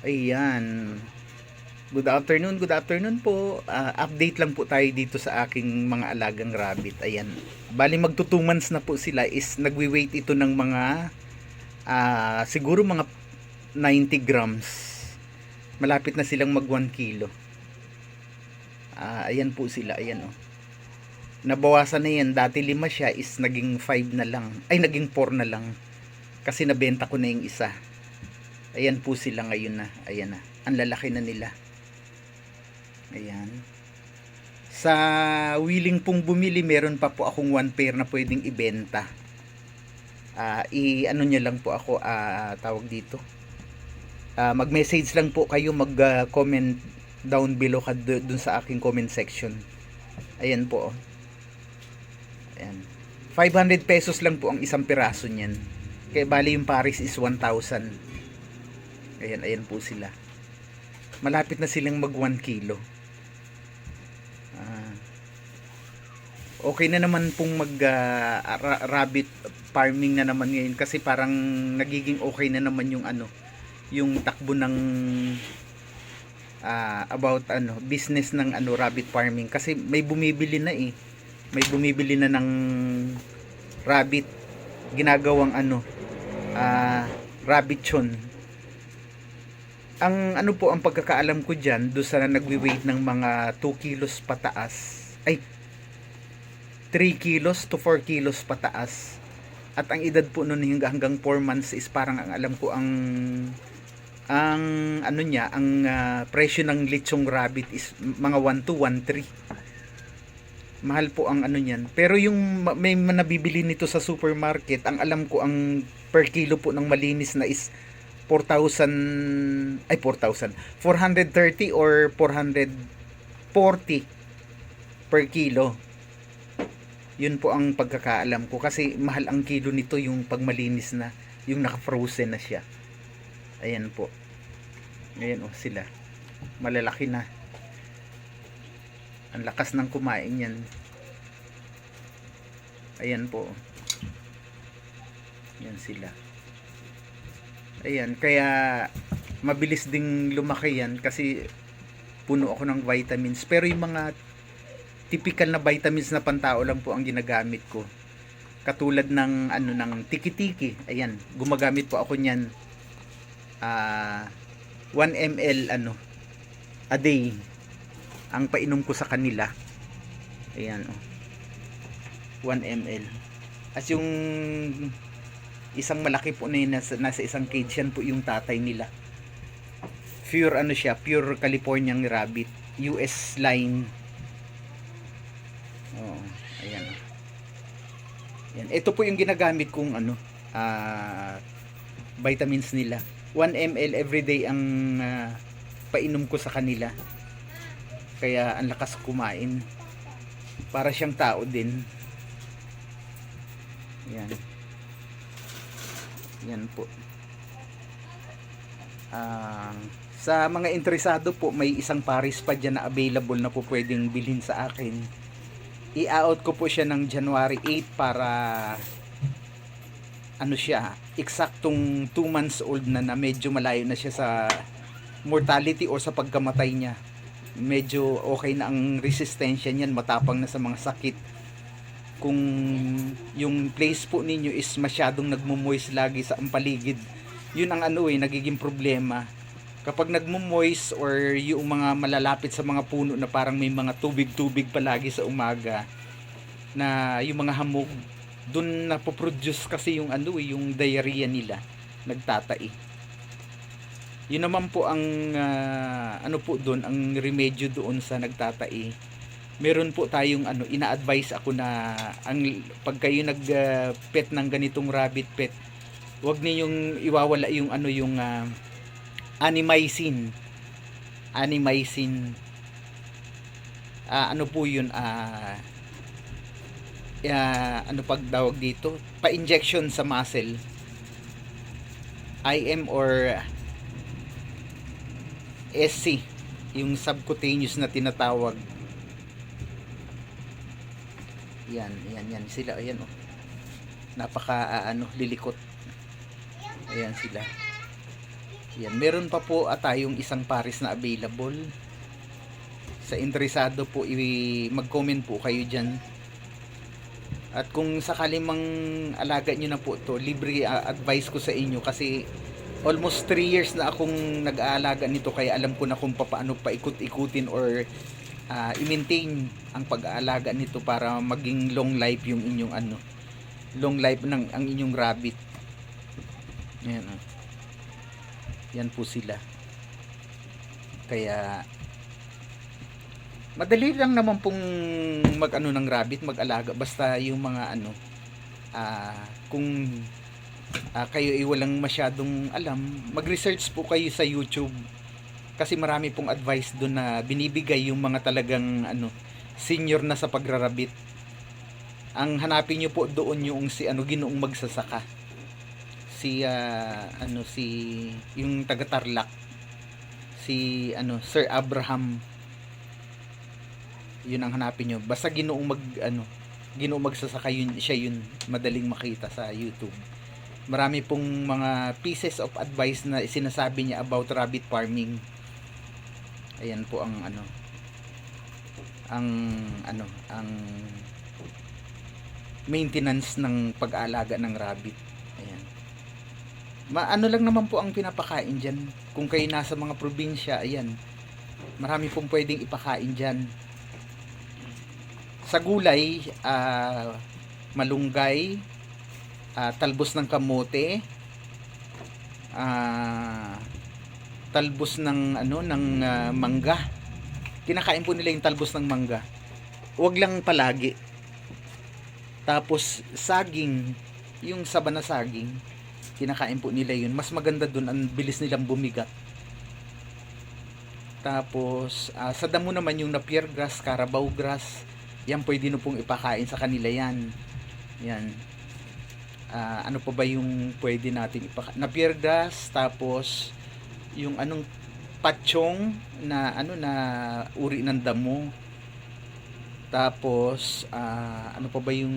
Ayan. Good afternoon po. Update lang po tayo dito sa aking mga alagang rabbit. Ayan. Bali magto 2 months na po sila is nagwi-weight ito ng mga siguro mga 90 grams. Malapit na silang mag 1 kilo. Ayan po sila. Ayan oh. Nabawasan na yan. Dati 5 siya is naging 5 na lang. Ay naging 4 na lang. Kasi nabenta ko na yung isa. Ayan po sila ngayon na. Ayan na. Ang lalaki na nila. Ayan. Sa willing pong bumili, meron pa po akong 1 pair na pwedeng ibenta. Ano nyo lang po ako, tawag dito. Mag-message lang po kayo, mag-comment down below dun sa aking comment section. Ayan po. Ayan. 500 pesos lang po ang isang piraso niyan. Kaya bali yung pares is 1,000. Ayan po sila. Malapit na silang mag 1 kilo. Okay na naman pong mag rabbit farming na naman ngayon kasi parang nagiging okay na naman yung yung takbo ng about business ng rabbit farming kasi may bumibili na may bumibili na ng rabbit ginagawang rabbitchon. Ang po ang pagkakaalam ko diyan do sa nagwi-weight ng mga 2 kilos pataas ay 3 kilos to 4 kilos pataas. At ang edad po noon hanggang 4 months is parang ang alam ko ang niya, ang presyo ng lechong rabbit is mga 1 to 1.3. Mahal po ang niyan. Pero yung may nabibili nito sa supermarket, ang alam ko ang per kilo po ng malinis na is 4,000 ay 4,000 430 or 440 per kilo. Yun po ang pagkakaalam ko kasi mahal ang kilo nito yung pagmalinis na, yung naka-frozen na siya. Ayan po. Ayan sila. Malalaki na. Ang lakas ng kumain yan. Ayan po. Yan sila. Ayan, kaya mabilis ding lumaki yan kasi puno ako ng vitamins. Pero yung mga typical na vitamins na pantao lang po ang ginagamit ko. Katulad ng ng tiki-tiki. Ayan, gumagamit po ako niyan. 1 ml a day ang painom ko sa kanila. Ayan 1 ml. At yung isang malaki po na yun, nasa isang cage yan po yung tatay nila. Pure siya, pure Californian rabbit, US line. Ayan. Yan. Ito po yung ginagamit kong vitamins nila. 1 ml everyday ang painom ko sa kanila. Kaya ang lakas kumain. Para siyang tao din. Yan. Yan po. Sa mga interesado po, may isang pares pa dyan na available na po pwedeng bilhin sa akin. I-out ko po siya ng January 8 para siya, eksaktong 2 months old na medyo malayo na siya sa mortality o sa pagkamatay niya. Medyo okay na ang resistensya niyan, matapang na sa mga sakit. Kung yung place po ninyo is masyadong nagmo-moist lagi sa paligid, yun ang nagiging problema. Kapag nagmo-moist or yung mga malalapit sa mga puno na parang may mga tubig-tubig palagi sa umaga na yung mga hamog, dun napoproduce kasi yung yung diarrhea nila, nagtatai. Yun naman po ang po doon, ang remedyo doon sa nagtatai. Meron po tayong ina-advise ako na pag kayo nag-pet ng ganitong rabbit pet, wag ninyong iwawala yung yung Animycin. Po yun, pag tawag dito, pa-injection sa muscle, IM or SC, yung subcutaneous na tinatawag. Yan sila. Ayan napaka lilikot. Ayan sila. Yan, meron pa po tayong isang pares na available. Sa interesado po, mag-comment po kayo dyan. At kung sakali mang alaga nyo na po to, libre advice ko sa inyo kasi almost 3 years na akong nag-aalaga nito, kaya alam ko na kung paano paikot-ikutin or i-maintain ang pag-aalaga nito para maging long life yung inyong long life ng ang inyong rabbit. Ayan, yan po sila. Kaya madali lang naman pong ng rabbit, mag-alaga, basta yung mga kung kayo ay walang masyadong alam, mag-research po kayo sa YouTube kasi marami pong advice doon na binibigay yung mga talagang senior na sa pagrarabit. Ang hanapin niyo po doon yung si Ginoong Magsasaka, si yung taga Tarlac, si Sir Abraham. Yun ang hanapin nyo, basta Ginoong Magsasaka, yun siya, yun madaling makita sa YouTube. Marami pong mga pieces of advice na sinasabi niya about rabbit farming. Ayan po ang ang maintenance ng pag-aalaga ng rabbit. Ayan. Lang naman po ang pinapakain diyan. Kung kayo nasa mga probinsya, ayan, marami pong pwedeng ipakain diyan. Sa gulay, malunggay, talbos ng kamote, talbos ng mangga. Kinakain po nila yung talbos ng mangga. Huwag lang palagi. Tapos saging, yung saba na saging, kinakain po nila yun. Mas maganda dun, ang bilis nilang bumigat. Tapos sa damo naman yung napier grass, carabao grass, yan pwede no pong ipakain sa kanila yan. Yan. Ano pa ba yung pwede natin ipakain? Napier grass, tapos yung patsyong na na uri ng damo. Tapos ano pa ba yung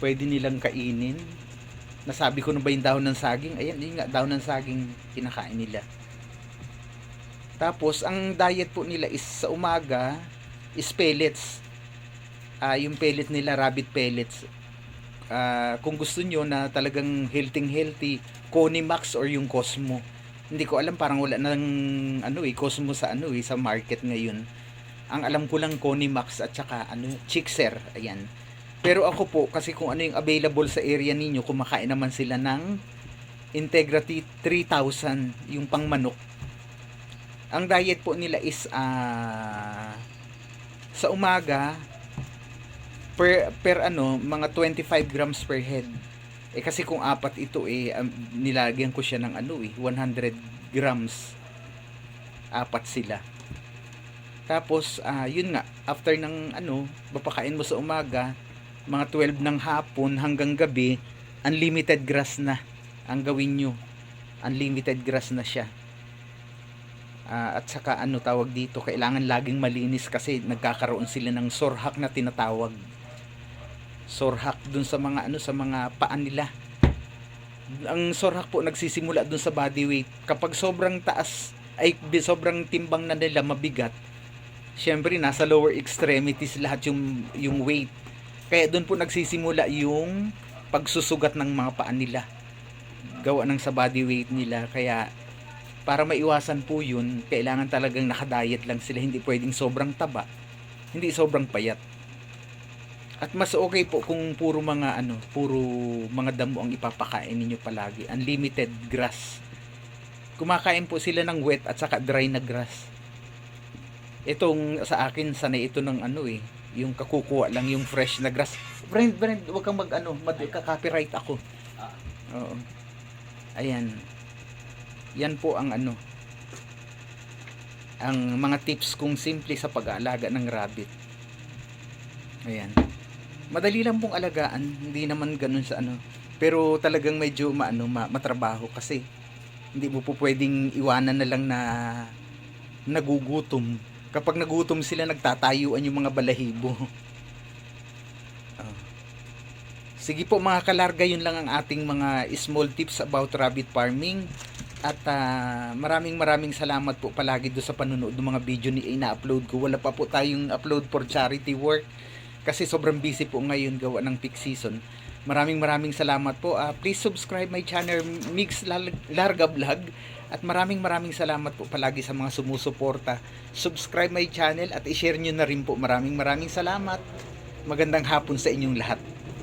pwede nilang kainin? Nasabi ko na ba yung dahon ng saging? Ayan, yun nga, dahon ng saging kinakain nila. Tapos ang diet po nila is sa umaga is pellets. Yung pellet nila, rabbit pellets. Kung gusto nyo na talagang healthy, Conimax or yung Cosmo. Hindi ko alam, parang wala nang Cosmo sa sa market ngayon. Ang alam ko lang Conimax at saka Chixer. Ayan. Pero ako po, kasi kung ano yung available sa area ninyo, kumakain naman sila ng Integra 3000, yung pangmanok. Ang diet po nila is sa umaga per mga 25 grams per head. Kasi kung apat ito nilagyan ko siya ng 100 grams. Apat sila. Tapos yun nga, after ng papakain mo sa umaga, mga 12 ng hapon hanggang gabi, unlimited grass na ang gawin nyo. Unlimited grass na siya. At saka tawag dito, kailangan laging malinis kasi nagkakaroon sila ng sorhak na tinatawag. Sorhak dun sa mga sa mga paan nila. Ang sorhak po nagsisimula dun sa body weight. Kapag sobrang taas sobrang timbang na nila, mabigat, syempre nasa lower extremities lahat yung weight. Kaya dun po nagsisimula yung pagsusugat ng mga paan nila. Gawa ng sa body weight nila. Kaya para maiwasan po yun, kailangan talagang nakadiet lang sila. Hindi pwedeng sobrang taba, hindi sobrang payat. At mas okay po kung puro mga damo ang ipapakain ninyo palagi. Unlimited grass. Kumakain po sila ng wet at saka dry na grass. Itong sa akin, sanay ito ng yung kakukuha lang yung fresh na grass. Brand, wag kang magka-copyright ako. Oo. Ayan. Yan po ang ang mga tips kong simple sa pag-aalaga ng rabbit. Ayan. Madali lang pong alagaan, hindi naman ganun sa pero talagang medyo matrabaho kasi hindi mo po pwedeng iwanan na lang na nagugutom. Kapag nagutom sila, nagtatayuan yung mga balahibo. Sige po mga kalarga, yun lang ang ating mga small tips about rabbit farming. At maraming salamat po palagi do sa panonood ng mga video ni ina-upload ko. Wala pa po tayong upload for charity work kasi sobrang busy po ngayon gawa ng peak season. Maraming salamat po. Please subscribe my channel Mix Larga Vlog. At maraming salamat po palagi sa mga sumusuporta. Subscribe my channel at i-share nyo na rin po. Maraming salamat. Magandang hapon sa inyong lahat.